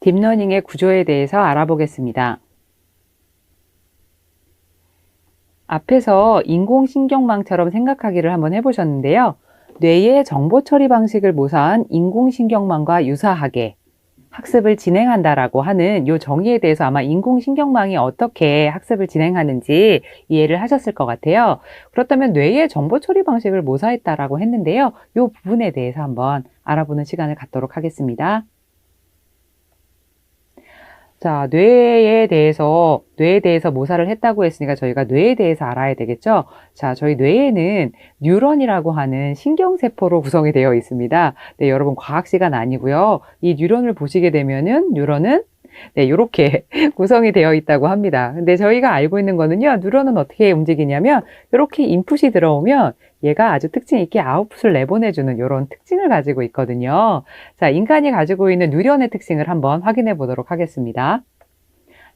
딥러닝의 구조에 대해서 알아보겠습니다. 앞에서 인공신경망처럼 생각하기를 한번 해보셨는데요. 뇌의 정보 처리 방식을 모사한 인공신경망과 유사하게 학습을 진행한다라고 하는 이 정의에 대해서 아마 인공신경망이 어떻게 학습을 진행하는지 이해를 하셨을 것 같아요. 그렇다면 뇌의 정보 처리 방식을 모사했다라고 했는데요. 이 부분에 대해서 한번 알아보는 시간을 갖도록 하겠습니다. 자, 뇌에 대해서 모사를 했다고 했으니까 저희가 뇌에 대해서 알아야 되겠죠? 자, 저희 뇌에는 뉴런이라고 하는 신경세포로 구성이 되어 있습니다. 네, 여러분 과학 시간 아니고요. 이 뉴런을 보시게 되면은 뉴런은 네, 이렇게 구성이 되어 있다고 합니다. 근데 저희가 알고 있는 거는요, 뉴런은 어떻게 움직이냐면 이렇게 인풋이 들어오면 얘가 아주 특징 있게 아웃풋을 내보내주는 이런 특징을 가지고 있거든요. 자, 인간이 가지고 있는 뉴런의 특징을 한번 확인해 보도록 하겠습니다.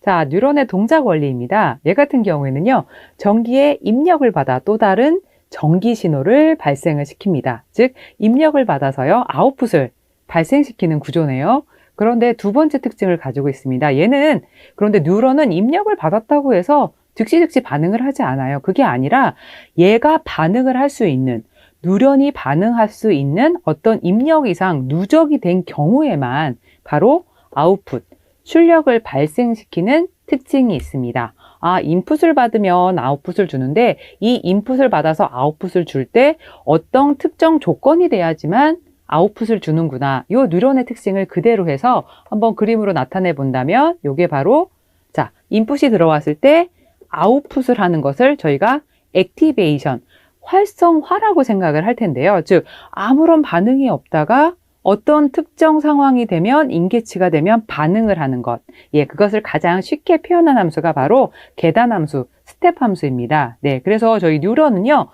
자, 뉴런의 동작 원리입니다. 얘 같은 경우에는요, 전기의 입력을 받아 또 다른 전기 신호를 발생을 시킵니다. 즉, 입력을 받아서요, 아웃풋을 발생시키는 구조네요. 그런데 두 번째 특징을 가지고 있습니다. 그런데 뉴런은 입력을 받았다고 해서 즉시 반응을 하지 않아요. 그게 아니라 얘가 반응을 할 수 있는, 뉴런이 반응할 수 있는 어떤 입력 이상 누적이 된 경우에만 바로 아웃풋, 출력을 발생시키는 특징이 있습니다. 아, 인풋을 받으면 아웃풋을 주는데 이 인풋을 받아서 아웃풋을 줄 때 어떤 특정 조건이 돼야지만 아웃풋을 주는구나. 이 뉴런의 특징을 그대로 해서 한번 그림으로 나타내 본다면 이게 바로 자, 인풋이 들어왔을 때 아웃풋을 하는 것을 저희가 액티베이션, 활성화라고 생각을 할 텐데요. 즉 아무런 반응이 없다가 어떤 특정 상황이 되면 인계치가 되면 반응을 하는 것. 예, 그것을 가장 쉽게 표현한 함수가 바로 계단함수, 스텝 함수입니다. 네, 그래서 저희 뉴런은요,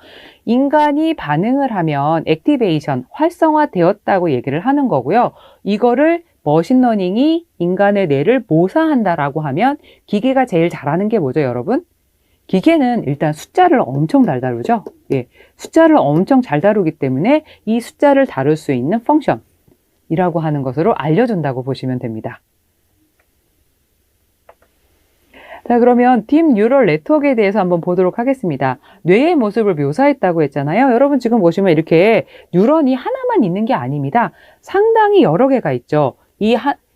인간이 반응을 하면 액티베이션, 활성화되었다고 얘기를 하는 거고요. 이거를 머신러닝이 인간의 뇌를 모사한다라고 하면 기계가 제일 잘하는 게 뭐죠, 여러분? 기계는 일단 숫자를 엄청 잘 다루죠. 예, 숫자를 엄청 잘 다루기 때문에 이 숫자를 다룰 수 있는 펑션이라고 하는 것으로 알려준다고 보시면 됩니다. 자, 그러면 딥 뉴럴 네트워크에 대해서 한번 보도록 하겠습니다. 뇌의 모습을 묘사했다고 했잖아요. 여러분 지금 보시면 이렇게 뉴런이 하나만 있는 게 아닙니다. 상당히 여러 개가 있죠.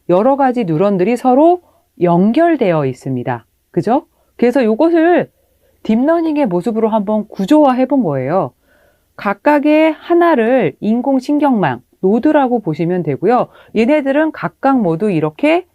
여러 가지 뉴런들이 서로 연결되어 있습니다. 그죠? 그래서 이것을 딥러닝의 모습으로 한번 구조화해 본 거예요. 각각의 하나를 인공신경망, 노드라고 보시면 되고요. 얘네들은 각각 모두 이렇게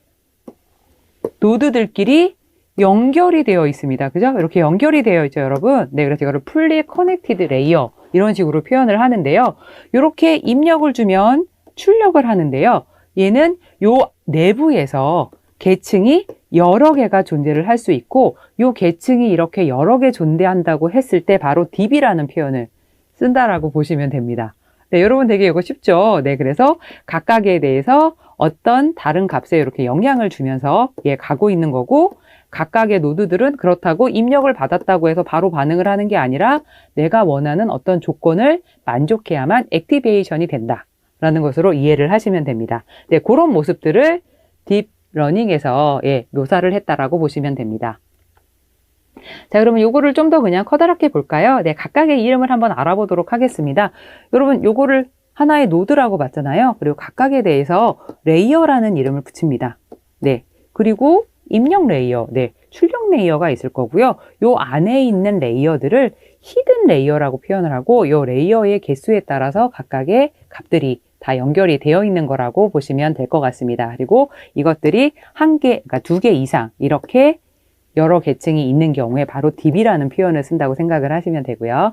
노드들끼리 연결이 되어 있습니다. 그죠? 이렇게 연결이 되어 있죠, 여러분. 네, 그래서 이거를 fully connected layer 이런 식으로 표현을 하는데요. 이렇게 입력을 주면 출력을 하는데요. 얘는 요 내부에서 계층이 여러 개가 존재를 할 수 있고 요 계층이 이렇게 여러 개 존재한다고 했을 때 바로 딥이라는 표현을 쓴다라고 보시면 됩니다. 네, 여러분 되게 이거 쉽죠? 네, 그래서 각각에 대해서 어떤 다른 값에 이렇게 영향을 주면서 가고 있는 거고 각각의 노드들은 그렇다고 입력을 받았다고 해서 바로 반응을 하는 게 아니라 내가 원하는 어떤 조건을 만족해야만 액티베이션이 된다라는 것으로 이해를 하시면 됩니다. 네, 그런 모습들을 딥러닝에서 묘사를 했다라고 보시면 됩니다. 자, 그러면 요거를 좀 더 그냥 커다랗게 볼까요? 네, 각각의 이름을 한번 알아보도록 하겠습니다. 여러분, 요거를 하나의 노드라고 봤잖아요. 그리고 각각에 대해서 레이어라는 이름을 붙입니다. 네, 그리고 입력 레이어, 네, 출력 레이어가 있을 거고요. 요 안에 있는 레이어들을 히든 레이어라고 표현을 하고 요 레이어의 개수에 따라서 각각의 값들이 다 연결이 되어 있는 거라고 보시면 될 것 같습니다. 그리고 이것들이 그러니까 2개 이상 이렇게 여러 계층이 있는 경우에 바로 딥이라는 표현을 쓴다고 생각을 하시면 되고요.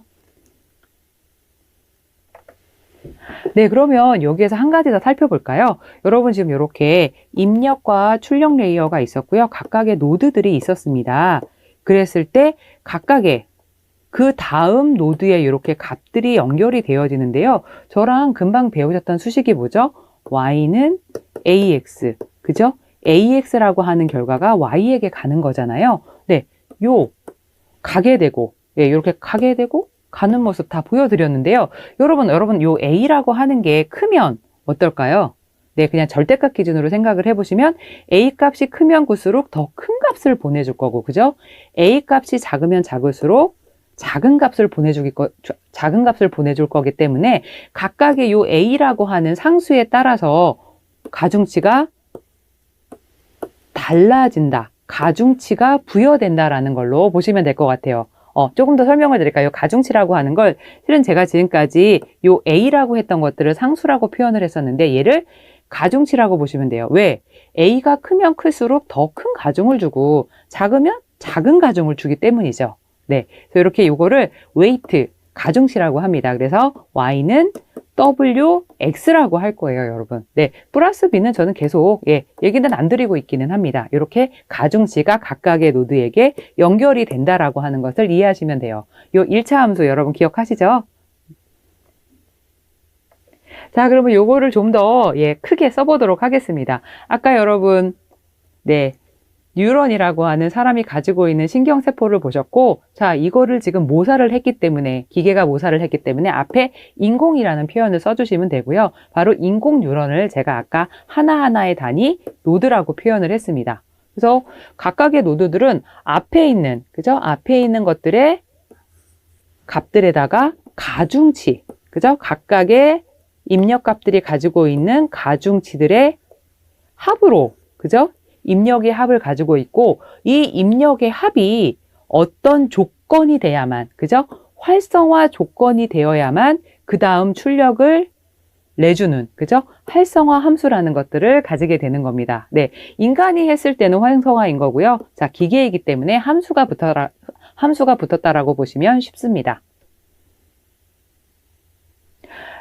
네, 그러면 여기에서 한 가지 더 살펴볼까요? 여러분 지금 이렇게 입력과 출력 레이어가 있었고요. 각각의 노드들이 있었습니다. 그랬을 때 각각의 그 다음 노드에 이렇게 값들이 연결이 되어지는데요. 저랑 금방 배우셨던 수식이 뭐죠? y는 ax, 그죠? ax라고 하는 결과가 y에게 가는 거잖아요. 네, 가게 되고, 이렇게 가게 되고, 가는 모습 다 보여드렸는데요. 여러분, 요 A라고 하는 게 크면 어떨까요? 네, 그냥 절대값 기준으로 생각을 해보시면 A 값이 크면 클수록 더 큰 값을 보내줄 거고, 그죠? A 값이 작으면 작을수록 작은 값을 보내줄 거기 때문에 각각의 요 A라고 하는 상수에 따라서 가중치가 달라진다. 가중치가 부여된다라는 걸로 보시면 될 것 같아요. 조금 더 설명을 드릴까요? 가중치라고 하는 걸 실은 제가 지금까지 요 A라고 했던 것들을 상수라고 표현을 했었는데 얘를 가중치라고 보시면 돼요. 왜? A가 크면 클수록 더 큰 가중을 주고 작으면 작은 가중을 주기 때문이죠. 네, 그래서 이렇게 요거를 웨이트, 가중치라고 합니다. 그래서 Y는 WX라고 할 거예요, 여러분. 네, 플러스 B는 저는 계속 얘기는 안 드리고 있기는 합니다. 이렇게 가중치가 각각의 노드에게 연결이 된다라고 하는 것을 이해하시면 돼요. 요 1차 함수 여러분 기억하시죠? 자, 그러면 요거를 좀 더 크게 써보도록 하겠습니다. 아까 여러분 뉴런이라고 하는 사람이 가지고 있는 신경세포를 보셨고, 자, 이거를 지금 모사를 했기 때문에, 기계가 모사를 했기 때문에 앞에 인공이라는 표현을 써주시면 되고요. 바로 인공 뉴런을 제가 아까 하나하나의 단위 노드라고 표현을 했습니다. 그래서 각각의 노드들은 앞에 있는, 그죠? 앞에 있는 것들의 값들에다가 가중치, 그죠? 각각의 입력값들이 가지고 있는 가중치들의 합으로, 그죠? 입력의 합을 가지고 있고, 이 입력의 합이 어떤 조건이 돼야만, 그죠? 활성화 조건이 되어야만 그 다음 출력을 내주는, 그죠? 활성화 함수라는 것들을 가지게 되는 겁니다. 네, 인간이 했을 때는 활성화인 거고요. 자, 기계이기 때문에 함수가 붙었다라고 보시면 쉽습니다.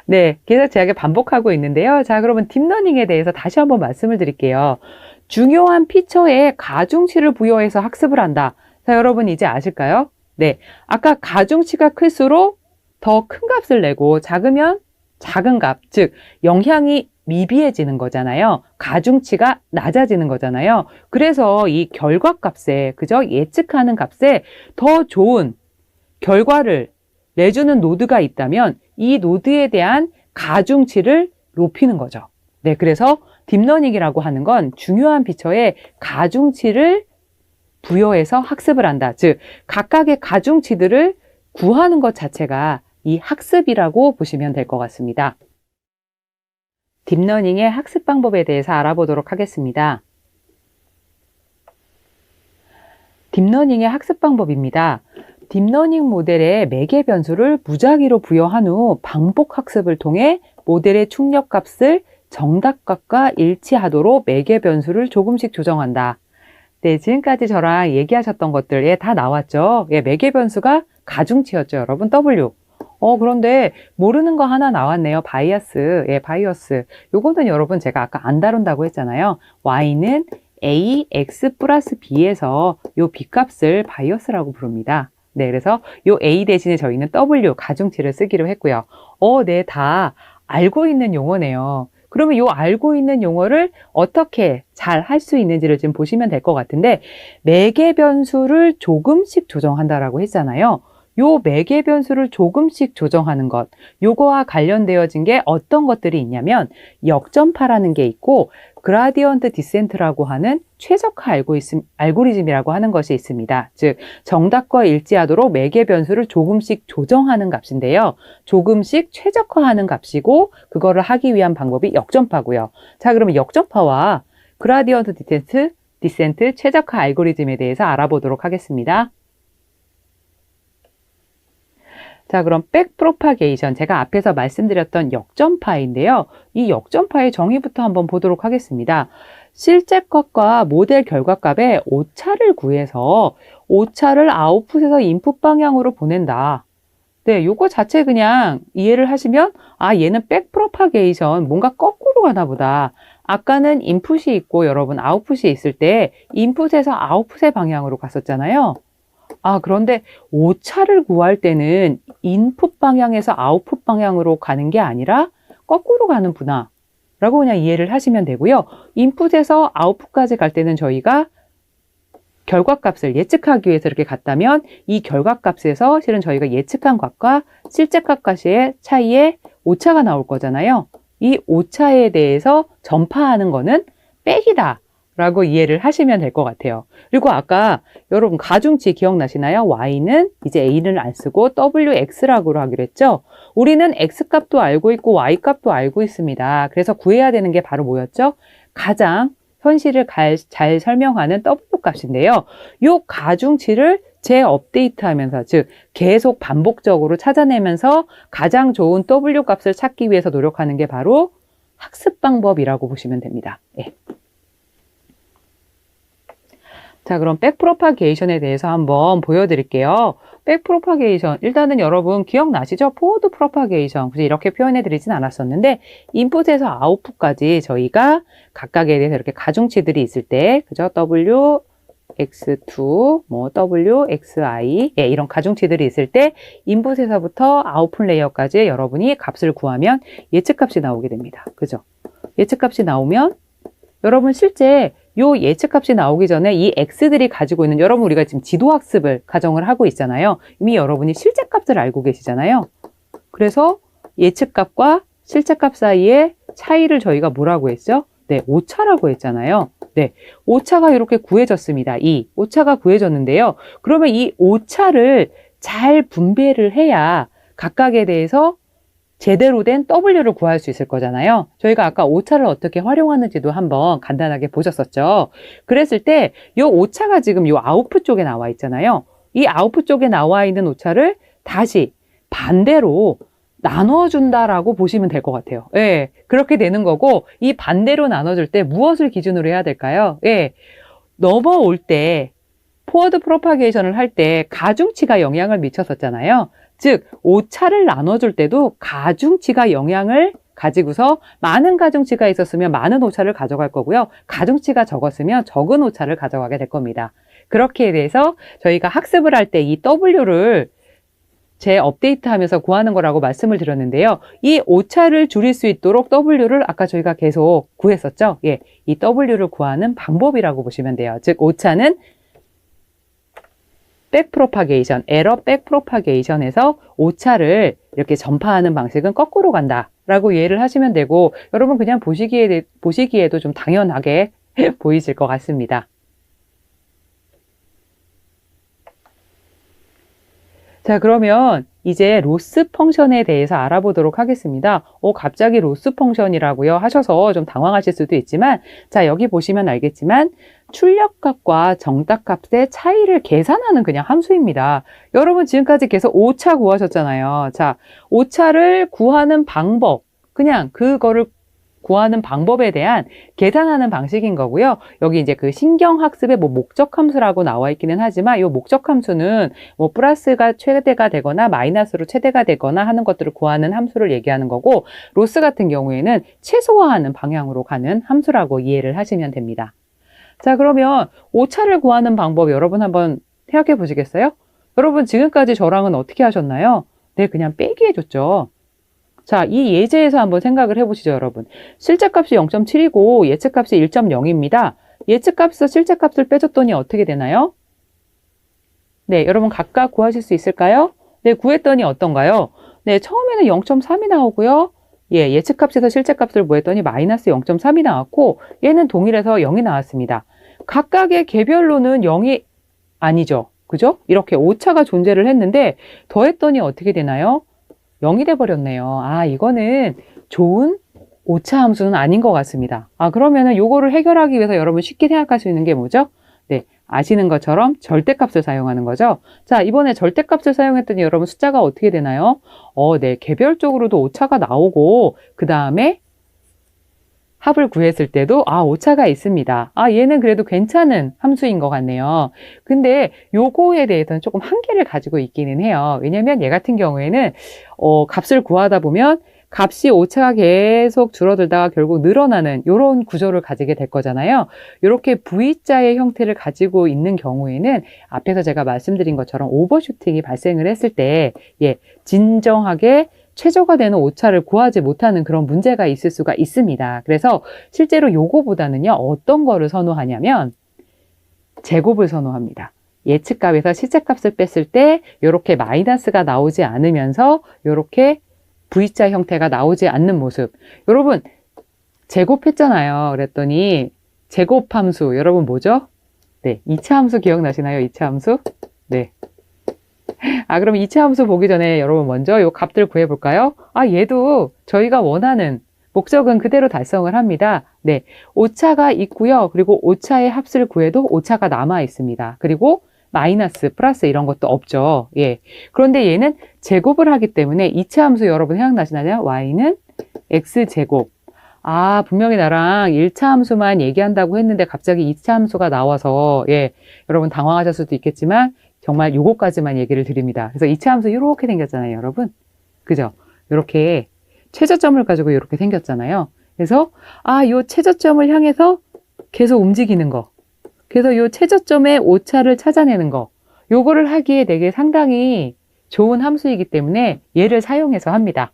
네, 계속 제가 반복하고 있는데요. 자, 그러면 딥러닝에 대해서 다시 한번 말씀을 드릴게요. 중요한 피처에 가중치를 부여해서 학습을 한다. 자, 여러분 이제 아실까요? 네, 아까 가중치가 클수록 더 큰 값을 내고 작으면 작은 값, 즉 영향이 미비해지는 거잖아요. 가중치가 낮아지는 거잖아요. 그래서 이 결과값에, 그죠? 예측하는 값에 더 좋은 결과를 내주는 노드가 있다면 이 노드에 대한 가중치를 높이는 거죠. 네, 그래서 딥러닝이라고 하는 건 중요한 피처에 가중치를 부여해서 학습을 한다. 즉, 각각의 가중치들을 구하는 것 자체가 이 학습이라고 보시면 될 것 같습니다. 딥러닝의 학습 방법에 대해서 알아보도록 하겠습니다. 딥러닝의 학습 방법입니다. 딥러닝 모델의 매개 변수를 무작위로 부여한 후 반복 학습을 통해 모델의 출력값을 정답값과 일치하도록 매개 변수를 조금씩 조정한다. 네, 지금까지 저랑 얘기하셨던 것들 다 나왔죠. 매개 변수가 가중치였죠, 여러분. W. 그런데 모르는 거 하나 나왔네요. 바이어스. 바이어스. 요거는 여러분 제가 아까 안 다룬다고 했잖아요. Y는 A, X 플러스 B에서 요 B 값을 바이어스라고 부릅니다. 네, 그래서 요 A 대신에 저희는 W, 가중치를 쓰기로 했고요. 네, 다 알고 있는 용어네요. 그러면 요 알고 있는 용어를 어떻게 잘 할 수 있는지를 지금 보시면 될 것 같은데, 매개 변수를 조금씩 조정한다라고 했잖아요. 요 매개 변수를 조금씩 조정하는 것, 요거와 관련되어진 게 어떤 것들이 있냐면 역전파라는 게 있고 그라디언트 디센트라고 하는 최적화 알고리즘이라고 하는 것이 있습니다. 즉 정답과 일치하도록 매개 변수를 조금씩 조정하는 값인데요. 조금씩 최적화하는 값이고 그거를 하기 위한 방법이 역전파고요. 자, 그러면 역전파와 그라디언트 디센트 최적화 알고리즘에 대해서 알아보도록 하겠습니다. 자, 그럼 백프로파게이션, 제가 앞에서 말씀드렸던 역전파인데요. 이 역전파의 정의부터 한번 보도록 하겠습니다. 실제 값과 모델 결과값의 오차를 구해서 오차를 아웃풋에서 인풋 방향으로 보낸다. 네, 요거 자체 그냥 이해를 하시면 얘는 백프로파게이션, 뭔가 거꾸로 가나 보다. 아까는 인풋이 있고 여러분 아웃풋이 있을 때 인풋에서 아웃풋의 방향으로 갔었잖아요. 그런데 오차를 구할 때는 인풋 방향에서 아웃풋 방향으로 가는 게 아니라 거꾸로 가는구나 라고 그냥 이해를 하시면 되고요. 인풋에서 아웃풋까지 갈 때는 저희가 결과값을 예측하기 위해서 이렇게 갔다면 이 결과값에서 실은 저희가 예측한 값과 실제 값과의 차이에 오차가 나올 거잖아요. 이 오차에 대해서 전파하는 거는 백이다 라고 이해를 하시면 될 것 같아요. 그리고 아까 여러분 가중치 기억나시나요? y는 이제 a를 안 쓰고 wx라고 하기로 했죠? 우리는 x값도 알고 있고 y값도 알고 있습니다. 그래서 구해야 되는 게 바로 뭐였죠? 가장 현실을 잘 설명하는 w값인데요. 이 가중치를 재업데이트하면서, 즉 계속 반복적으로 찾아내면서 가장 좋은 w값을 찾기 위해서 노력하는 게 바로 학습 방법이라고 보시면 됩니다. 네. 자, 그럼 백프로파게이션에 대해서 한번 보여드릴게요. 백프로파게이션, 일단은 여러분 기억나시죠? 포워드 프로파게이션, 굳이 이렇게 표현해 드리진 않았었는데 인풋에서 아웃풋까지 저희가 각각에 대해서 이렇게 가중치들이 있을 때, 그죠? x2, 뭐 wxi, 예, 이런 가중치들이 있을 때 인풋에서부터 아웃풋 레이어까지 여러분이 값을 구하면 예측값이 나오게 됩니다. 그죠? 예측값이 나오면 여러분 실제 요 예측값이 나오기 전에 이 x들이 가지고 있는, 여러분 우리가 지금 지도학습을 가정을 하고 있잖아요. 이미 여러분이 실제값을 알고 계시잖아요. 그래서 예측값과 실제값 사이의 차이를 저희가 뭐라고 했죠? 네, 오차라고 했잖아요. 네, 오차가 이렇게 구해졌습니다. 이 오차가 구해졌는데요. 그러면 이 오차를 잘 분배를 해야 각각에 대해서 제대로 된 W를 구할 수 있을 거잖아요. 저희가 아까 오차를 어떻게 활용하는지도 한번 간단하게 보셨었죠. 그랬을 때 이 오차가 지금 이 아웃풋 쪽에 나와 있잖아요. 이 아웃풋 쪽에 나와 있는 오차를 다시 반대로 나눠준다라고 보시면 될 것 같아요. 예, 그렇게 되는 거고, 이 반대로 나눠줄 때 무엇을 기준으로 해야 될까요? 예, 넘어올 때 포워드 프로파게이션을 할 때 가중치가 영향을 미쳤었잖아요. 즉 오차를 나눠줄 때도 가중치가 영향을 가지고서 많은 가중치가 있었으면 많은 오차를 가져갈 거고요. 가중치가 적었으면 적은 오차를 가져가게 될 겁니다. 그렇게 돼서 저희가 학습을 할 때 이 W를 재업데이트하면서 구하는 거라고 말씀을 드렸는데요. 이 오차를 줄일 수 있도록 W를 아까 저희가 계속 구했었죠. 예, 이 W를 구하는 방법이라고 보시면 돼요. 즉 오차는 백프로파게이션, 에러 백프로파게이션에서 오차를 이렇게 전파하는 방식은 거꾸로 간다 라고 이해를 하시면 되고, 여러분 그냥 보시기에도 좀 당연하게 보이실 것 같습니다. 자, 그러면 이제 로스 펑션에 대해서 알아보도록 하겠습니다. 갑자기 로스 펑션이라고요 하셔서 좀 당황하실 수도 있지만, 자, 여기 보시면 알겠지만 출력값과 정답값의 차이를 계산하는 그냥 함수입니다. 여러분 지금까지 계속 오차 구하셨잖아요. 자, 오차를 구하는 방법, 그냥 그거를 구하는 방법에 대한 계산하는 방식인 거고요. 여기 이제 그 신경학습의 뭐 목적 함수라고 나와 있기는 하지만 이 목적 함수는 뭐 플러스가 최대가 되거나 마이너스로 최대가 되거나 하는 것들을 구하는 함수를 얘기하는 거고, 로스 같은 경우에는 최소화하는 방향으로 가는 함수라고 이해를 하시면 됩니다. 자, 그러면 오차를 구하는 방법 여러분 한번 생각해 보시겠어요? 여러분 지금까지 저랑은 어떻게 하셨나요? 네, 그냥 빼기 해줬죠. 자, 이 예제에서 한번 생각을 해보시죠, 여러분. 실제값이 0.7이고 예측값이 1.0입니다. 예측값에서 실제값을 빼줬더니 어떻게 되나요? 네, 여러분 각각 구하실 수 있을까요? 네, 구했더니 어떤가요? 네, 처음에는 0.3이 나오고요. 예, 예측값에서 실제값을 구했더니 마이너스 0.3이 나왔고, 얘는 동일해서 0이 나왔습니다. 각각의 개별로는 0이 아니죠. 그죠? 이렇게 오차가 존재를 했는데 더했더니 어떻게 되나요? 0이 돼버렸네요. 아, 이거는 좋은 오차 함수는 아닌 것 같습니다. 아, 그러면은 요거를 해결하기 위해서 여러분 쉽게 생각할 수 있는 게 뭐죠? 네, 아시는 것처럼 절대값을 사용하는 거죠. 자, 이번에 절대값을 사용했더니 여러분 숫자가 어떻게 되나요? 네, 개별적으로도 오차가 나오고, 그 다음에 합을 구했을 때도 오차가 있습니다. 얘는 그래도 괜찮은 함수인 것 같네요. 근데 요거에 대해서는 조금 한계를 가지고 있기는 해요. 왜냐면 얘 같은 경우에는 값을 구하다 보면 값이 오차가 계속 줄어들다가 결국 늘어나는 이런 구조를 가지게 될 거잖아요. 이렇게 V자의 형태를 가지고 있는 경우에는 앞에서 제가 말씀드린 것처럼 오버슈팅이 발생을 했을 때 진정하게 최저가 되는 오차를 구하지 못하는 그런 문제가 있을 수가 있습니다. 그래서 실제로 요거보다는요, 어떤 거를 선호하냐면 제곱을 선호합니다. 예측값에서 실제값을 뺐을 때 이렇게 마이너스가 나오지 않으면서 이렇게 V자 형태가 나오지 않는 모습. 여러분, 제곱했잖아요. 그랬더니 제곱함수, 여러분 뭐죠? 네, 2차 함수 기억나시나요? 2차 함수? 네. 그럼 2차 함수 보기 전에 여러분 먼저 요 값들 구해볼까요? 얘도 저희가 원하는 목적은 그대로 달성을 합니다. 네, 오차가 있고요. 그리고 오차의 합수를 구해도 오차가 남아 있습니다. 그리고 마이너스, 플러스 이런 것도 없죠. 예. 그런데 얘는 제곱을 하기 때문에 2차 함수 여러분 생각나시나요? y는 x제곱. 분명히 나랑 1차 함수만 얘기한다고 했는데 갑자기 2차 함수가 나와서 예, 여러분 당황하실 수도 있겠지만 정말 요거까지만 얘기를 드립니다. 그래서 2차 함수 이렇게 생겼잖아요, 여러분. 그죠? 이렇게 최저점을 가지고 이렇게 생겼잖아요. 그래서 요 최저점을 향해서 계속 움직이는 거. 그래서 요 최저점의 오차를 찾아내는 거. 요거를 하기에 되게 상당히 좋은 함수이기 때문에 얘를 사용해서 합니다.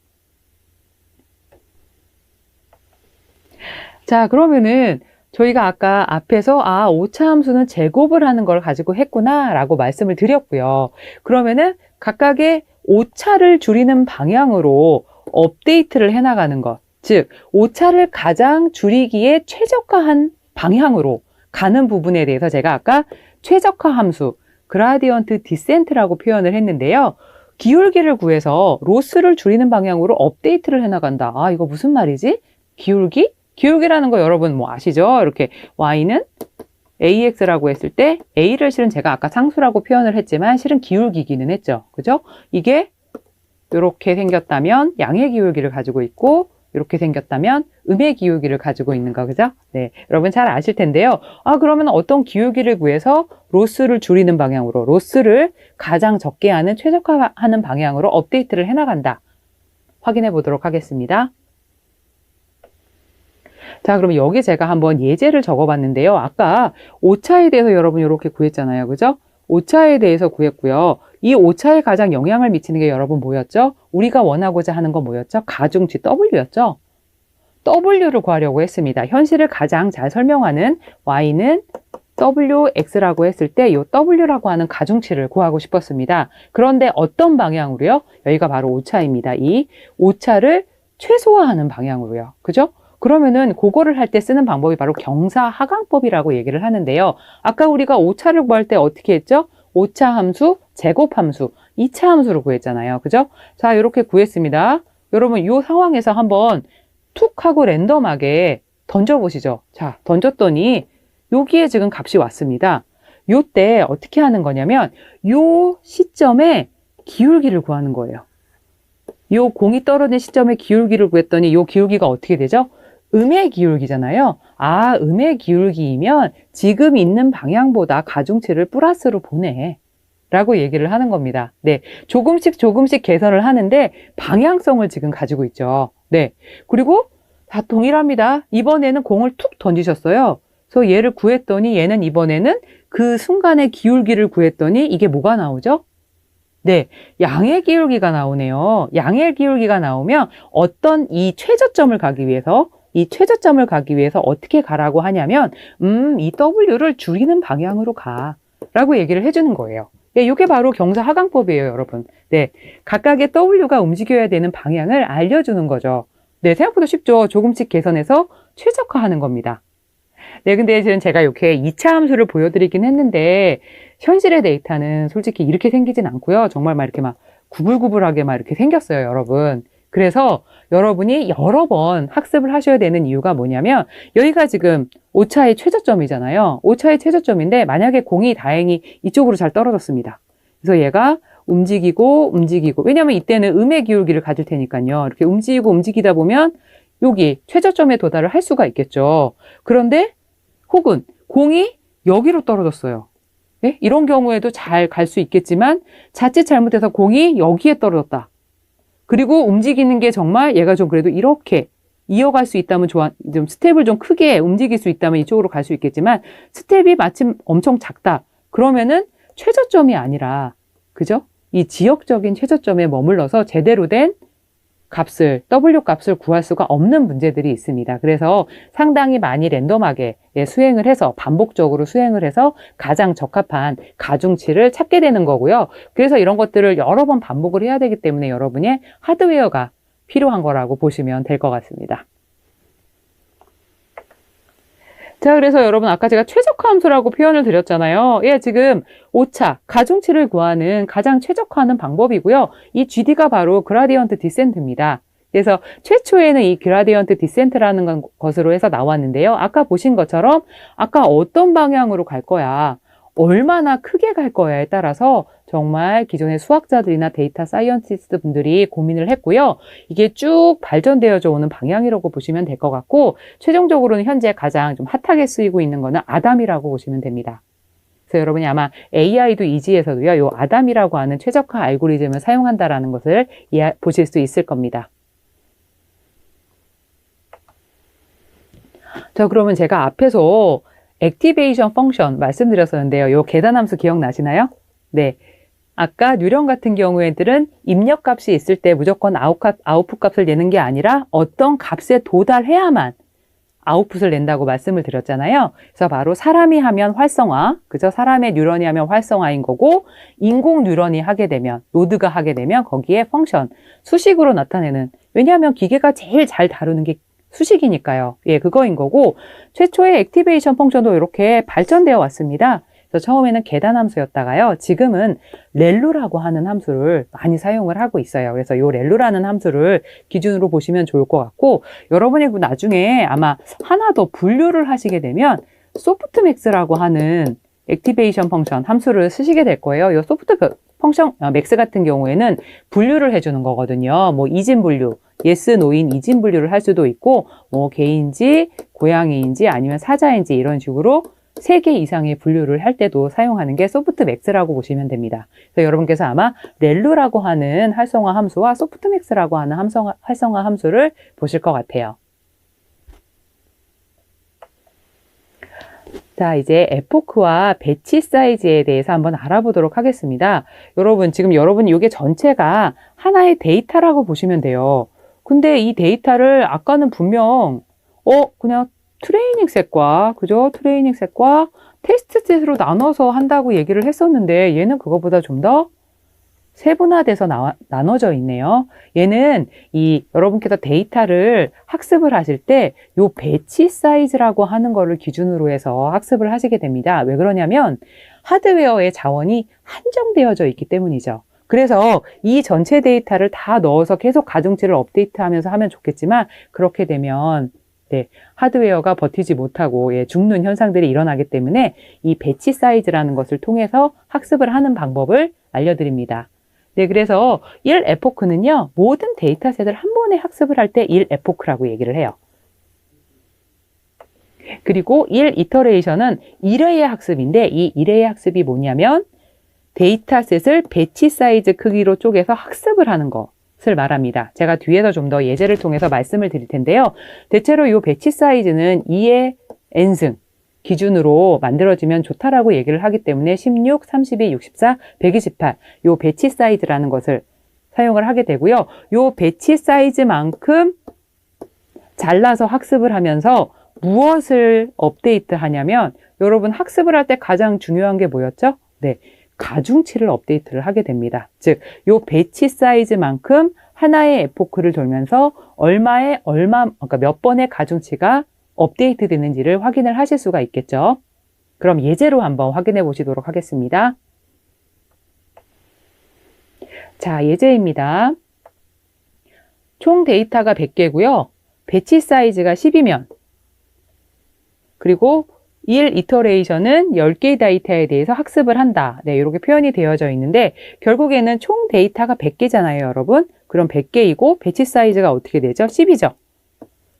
자, 그러면은 저희가 아까 앞에서 오차 함수는 제곱을 하는 걸 가지고 했구나 라고 말씀을 드렸고요. 그러면은 각각의 오차를 줄이는 방향으로 업데이트를 해나가는 것, 즉 오차를 가장 줄이기에 최적화한 방향으로 가는 부분에 대해서 제가 아까 최적화 함수, 그라디언트 디센트라고 표현을 했는데요. 기울기를 구해서 로스를 줄이는 방향으로 업데이트를 해나간다. 이거 무슨 말이지? 기울기? 기울기라는 거 여러분 뭐 아시죠? 이렇게 y는 ax라고 했을 때 a를 실은 제가 아까 상수라고 표현을 했지만 실은 기울기기는 했죠. 그죠? 이게 이렇게 생겼다면 양의 기울기를 가지고 있고 이렇게 생겼다면 음의 기울기를 가지고 있는 거, 그죠? 네, 여러분 잘 아실 텐데요. 그러면 어떤 기울기를 구해서 로스를 줄이는 방향으로, 로스를 가장 적게 하는 최적화하는 방향으로 업데이트를 해나간다. 확인해 보도록 하겠습니다. 자, 그러면 여기 제가 한번 예제를 적어봤는데요. 아까 오차에 대해서 여러분 이렇게 구했잖아요. 그죠? 오차에 대해서 구했고요. 이 오차에 가장 영향을 미치는 게 여러분 뭐였죠? 우리가 원하고자 하는 건 뭐였죠? 가중치 W였죠? W를 구하려고 했습니다. 현실을 가장 잘 설명하는 y는 wx라고 했을 때 이 w라고 하는 가중치를 구하고 싶었습니다. 그런데 어떤 방향으로요? 여기가 바로 오차입니다. 이 오차를 최소화하는 방향으로요. 그죠? 그러면은 그거를 할 때 쓰는 방법이 바로 경사하강법이라고 얘기를 하는데요. 아까 우리가 오차를 구할 때 어떻게 했죠? 오차 함수, 제곱 함수, 2차 함수로 구했잖아요. 그죠? 자, 이렇게 구했습니다. 여러분 이 상황에서 한번 툭 하고 랜덤하게 던져보시죠. 자, 던졌더니 여기에 지금 값이 왔습니다. 요때 어떻게 하는 거냐면 요 시점에 기울기를 구하는 거예요. 요 공이 떨어진 시점에 기울기를 구했더니 요 기울기가 어떻게 되죠? 음의 기울기잖아요. 음의 기울기이면 지금 있는 방향보다 가중치를 플러스로 보내. 라고 얘기를 하는 겁니다. 네. 조금씩 개선을 하는데 방향성을 지금 가지고 있죠. 네. 그리고 다 동일합니다. 이번에는 공을 툭 던지셨어요. 그래서 얘를 구했더니 얘는 이번에는 그 순간의 기울기를 구했더니 이게 뭐가 나오죠? 네, 양의 기울기가 나오네요. 양의 기울기가 나오면 어떤 이 최저점을 가기 위해서 어떻게 가라고 하냐면 이 W를 줄이는 방향으로 가 라고 얘기를 해주는 거예요. 네, 이게 바로 경사하강법이에요, 여러분. 네, 각각의 W가 움직여야 되는 방향을 알려주는 거죠. 네, 생각보다 쉽죠. 조금씩 개선해서 최적화하는 겁니다. 네, 근데 지금 제가 이렇게 2차 함수를 보여드리긴 했는데 현실의 데이터는 솔직히 이렇게 생기진 않고요. 정말 막 이렇게 막 구불구불하게 막 이렇게 생겼어요, 여러분. 그래서 여러분이 여러 번 학습을 하셔야 되는 이유가 뭐냐면 여기가 지금 오차의 최저점이잖아요. 오차의 최저점인데 만약에 공이 다행히 이쪽으로 잘 떨어졌습니다. 그래서 얘가 움직이고 왜냐면 이때는 음의 기울기를 가질 테니까요. 이렇게 움직이다 보면 여기 최저점에 도달을 할 수가 있겠죠. 그런데 혹은 공이 여기로 떨어졌어요. 네? 이런 경우에도 잘 갈 수 있겠지만 자칫 잘못해서 공이 여기에 떨어졌다. 그리고 움직이는 게 정말 얘가 좀 그래도 이렇게 이어갈 수 있다면 좀 스텝을 좀 크게 움직일 수 있다면 이쪽으로 갈 수 있겠지만 스텝이 마침 엄청 작다. 그러면은 최저점이 아니라, 그죠? 이 지역적인 최저점에 머물러서 제대로 된 W 값을 구할 수가 없는 문제들이 있습니다. 그래서 상당히 많이 랜덤하게 수행을 해서 반복적으로 수행을 해서 가장 적합한 가중치를 찾게 되는 거고요. 그래서 이런 것들을 여러 번 반복을 해야 되기 때문에 여러분의 하드웨어가 필요한 거라고 보시면 될 것 같습니다. 자, 그래서 여러분 아까 제가 최적화 함수라고 표현을 드렸잖아요. 예, 지금 오차, 가중치를 구하는 가장 최적화하는 방법이고요. 이 GD가 바로 그라디언트 디센트입니다. 그래서 최초에는 이 그라디언트 디센트라는 것으로 해서 나왔는데요. 아까 보신 것처럼 아까 어떤 방향으로 갈 거야, 얼마나 크게 갈 거야에 따라서 정말 기존의 수학자들이나 데이터 사이언티스트 분들이 고민을 했고요. 이게 쭉 발전되어져 오는 방향이라고 보시면 될 것 같고, 최종적으로는 현재 가장 좀 핫하게 쓰이고 있는 거는 아담이라고 보시면 됩니다. 그래서 여러분이 아마 AI도 이지에서도요, 요 아담이라고 하는 최적화 알고리즘을 사용한다라는 것을 보실 수 있을 겁니다. 자, 그러면 제가 앞에서 액티베이션 펑션 말씀드렸었는데요. 요 계산함수 기억나시나요? 네. 아까 뉴런 같은 경우에들은 입력값이 있을 때 무조건 아웃풋 값을 내는 게 아니라 어떤 값에 도달해야만 아웃풋을 낸다고 말씀을 드렸잖아요. 그래서 바로 사람이 하면 활성화, 그죠? 사람의 뉴런이 하면 활성화인 거고, 인공 뉴런이 하게 되면, 노드가 하게 되면 거기에 펑션, 수식으로 나타내는, 왜냐하면 기계가 제일 잘 다루는 게 수식이니까요. 예, 그거인 거고, 최초의 액티베이션 펑션도 이렇게 발전되어 왔습니다. 그래서 처음에는 계단 함수였다가요, 지금은 렐루라고 하는 함수를 많이 사용을 하고 있어요. 그래서 이 렐루라는 함수를 기준으로 보시면 좋을 것 같고, 여러분이 나중에 아마 하나 더 분류를 하시게 되면 소프트맥스라고 하는 액티베이션 펑션 함수를 쓰시게 될 거예요. 이 소프트 펑션 맥스 같은 경우에는 분류를 해주는 거거든요. 뭐 이진 분류, 예스, 노인, 이진 분류를 할 수도 있고, 뭐 개인지, 고양이인지, 아니면 사자인지 이런 식으로 3개 이상의 분류를 할 때도 사용하는 게 소프트맥스라고 보시면 됩니다. 그래서 여러분께서 아마 렐루라고 하는 활성화 함수와 소프트맥스라고 하는 활성화 함수를 보실 것 같아요. 자, 이제 에포크와 배치 사이즈에 대해서 한번 알아보도록 하겠습니다. 지금 여러분 이게 전체가 하나의 데이터라고 보시면 돼요. 근데 이 데이터를 아까는 분명 그냥 트레이닝 셋과, 그죠? 트레이닝 셋과 테스트 셋으로 나눠서 한다고 얘기를 했었는데, 얘는 그거보다 좀 더 세분화돼서 나눠져 있네요. 얘는 여러분께서 데이터를 학습을 하실 때 요 배치 사이즈라고 하는 거를 기준으로 해서 학습을 하시게 됩니다. 왜 그러냐면 하드웨어의 자원이 한정되어져 있기 때문이죠. 그래서 이 전체 데이터를 다 넣어서 계속 가중치를 업데이트하면서 하면 좋겠지만, 그렇게 되면 하드웨어가 버티지 못하고 죽는 현상들이 일어나기 때문에 이 배치 사이즈라는 것을 통해서 학습을 하는 방법을 알려드립니다. 네, 그래서 1에포크는요, 모든 데이터셋을 한 번에 학습을 할 때 1에포크라고 얘기를 해요. 그리고 1이터레이션은 1회의 학습인데, 이 1회의 학습이 뭐냐면 데이터셋을 배치 사이즈 크기로 쪼개서 학습을 하는 것을 말합니다. 제가 뒤에서 좀 더 예제를 통해서 말씀을 드릴 텐데요. 대체로 이 배치 사이즈는 2의 n승 기준으로 만들어지면 좋다라고 얘기를 하기 때문에 16, 32, 64, 128 이 배치 사이즈라는 것을 사용을 하게 되고요. 이 배치 사이즈만큼 잘라서 학습을 하면서 무엇을 업데이트 하냐면, 여러분 학습을 할 때 가장 중요한 게 뭐였죠? 네, 가중치를 업데이트를 하게 됩니다. 즉, 이 배치 사이즈만큼 하나의 에포크를 돌면서 그러니까 몇 번의 가중치가 업데이트 되는지를 확인을 하실 수가 있겠죠. 그럼 예제로 한번 확인해 보시도록 하겠습니다. 자, 예제입니다. 총 데이터가 100개고요. 배치 사이즈가 10이면, 그리고 1이터레이션은 10개의 데이터에 대해서 학습을 한다. 네, 이렇게 표현이 되어져 있는데, 결국에는 총 데이터가 100개잖아요, 여러분. 그럼 100개이고 배치 사이즈가 어떻게 되죠? 10이죠.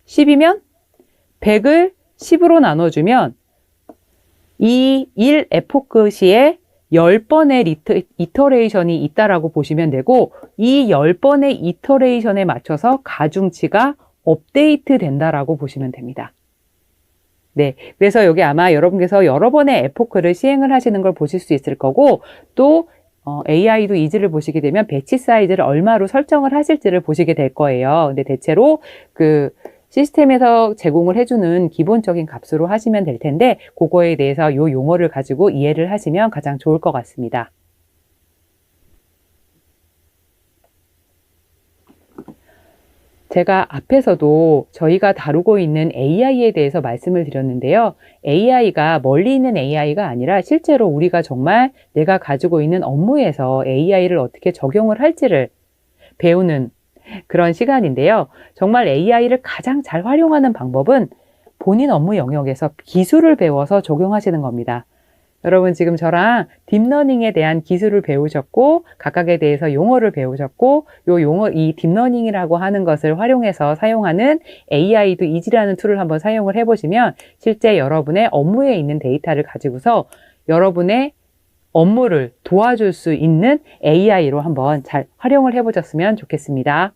10이면 100을 10으로 나눠주면 이 1에포크 시에 10번의 이터레이션이 있다라고 보시면 되고, 이 10번의 이터레이션에 맞춰서 가중치가 업데이트 된다라고 보시면 됩니다. 네, 그래서 여기 아마 여러분께서 여러 번의 에포크를 시행을 하시는 걸 보실 수 있을 거고, 또 AI도 이지를 보시게 되면 배치 사이즈를 얼마로 설정을 하실지를 보시게 될 거예요. 근데 대체로 시스템에서 제공을 해주는 기본적인 값으로 하시면 될 텐데, 그거에 대해서 이 용어를 가지고 이해를 하시면 가장 좋을 것 같습니다. 제가 앞에서도 저희가 다루고 있는 AI에 대해서 말씀을 드렸는데요. AI가 멀리 있는 AI가 아니라 실제로 우리가 정말 내가 가지고 있는 업무에서 AI를 어떻게 적용을 할지를 배우는 그런 시간인데요. 정말 AI를 가장 잘 활용하는 방법은 본인 업무 영역에서 기술을 배워서 적용하시는 겁니다. 여러분 지금 저랑 딥러닝에 대한 기술을 배우셨고 각각에 대해서 용어를 배우셨고 이 딥러닝이라고 하는 것을 활용해서 사용하는 AI도 이지라는 툴을 한번 사용을 해보시면 실제 여러분의 업무에 있는 데이터를 가지고서 여러분의 업무를 도와줄 수 있는 AI로 한번 잘 활용을 해보셨으면 좋겠습니다.